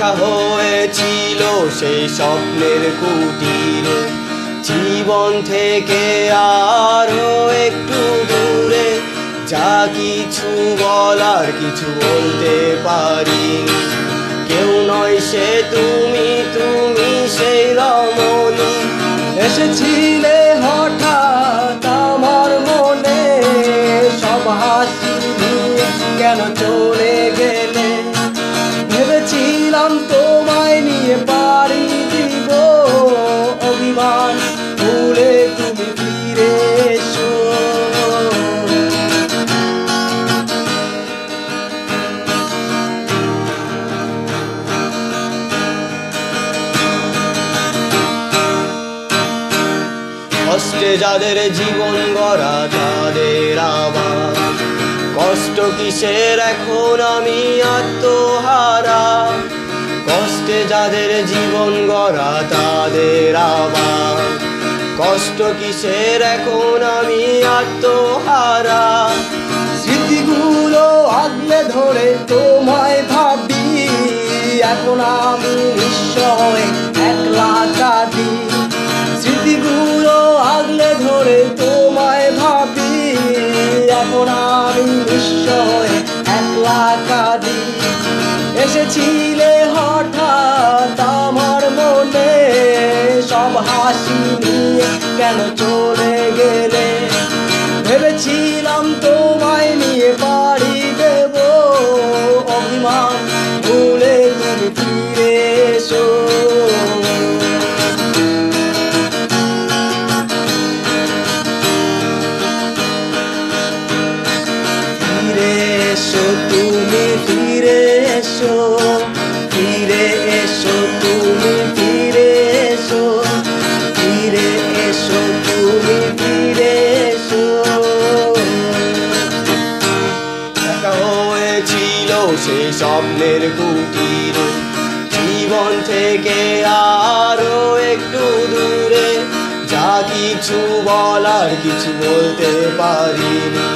দেখা হয়েছিল সেই স্বপ্নের কুটিরে, জীবন থেকে আরো একটু দূরে। যা কিছু বলার কিছু বলতে পারিনি, কেউ নয় সে তুমি, তুমি সেই রমণী। এসেছিলে হঠাৎ আমার মনে, সব হাসি নিয়ে কেন চলে গেলে? ভেবেছিলাম তোমায় নিয়ে পাড়ি দিব, অভিমান ভুলে তুমি ফিরে এসো। কষ্টে যাদের জীবন গড়া তাদের আমার কষ্ট কিসের, এখন আমি আত্মহারা। কষ্টে যাদের জীবন গড়া তাদের আমার কষ্ট কিসের, এখন আমি আত্মহারা। স্মৃতিগুলো আগলে ধরে তোমায় ভাবি, এখন আমি নিঃস্বয় একলা কাঁদি। স্মৃতিগুলো আগলে ধরে তোমায় ভাবি, এখন আমি নিঃস্বয় একলা কাঁদি। এসেছিলে হঠাৎ আমার মনে, সব হাসি নিয়ে কেন চলে গেলে? ভেবেছিলাম তোমায় নিয়ে পাড়ি দেব, অভিমান ভুলে তুমি ফিরে এসো। তুমি ফিরে এসো, ফিরে এসো, তুমি ফিরে এসো, ফিরে এসো, তুমি ফিরে এসো। দেখা হয়েছিল সেই স্বপ্নের কুটিরে, জীবন থেকে আরো একটু দূরে। যা কিছু বলার কিছু বলতে পারিনি,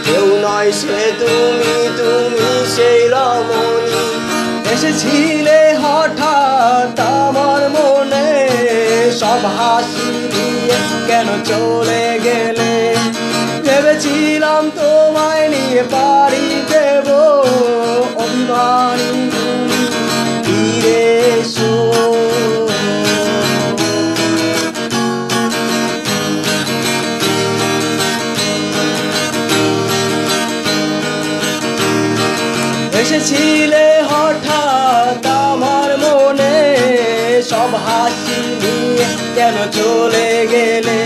কেউ নয় সে তুমি, তুমি সেই রমণী। এসেছিলে হঠাৎ আমার মনে, সব হাসি নিয়ে কেন চলে গেলে? ভেবেছিলাম তোমায় নিয়ে পাড়ি দেব, অভিমানী তুমি ফিরে এসো। এসেছিলে হঠাৎ আমার মনে, সব হাসি নিয়ে কেন চলে গেলে?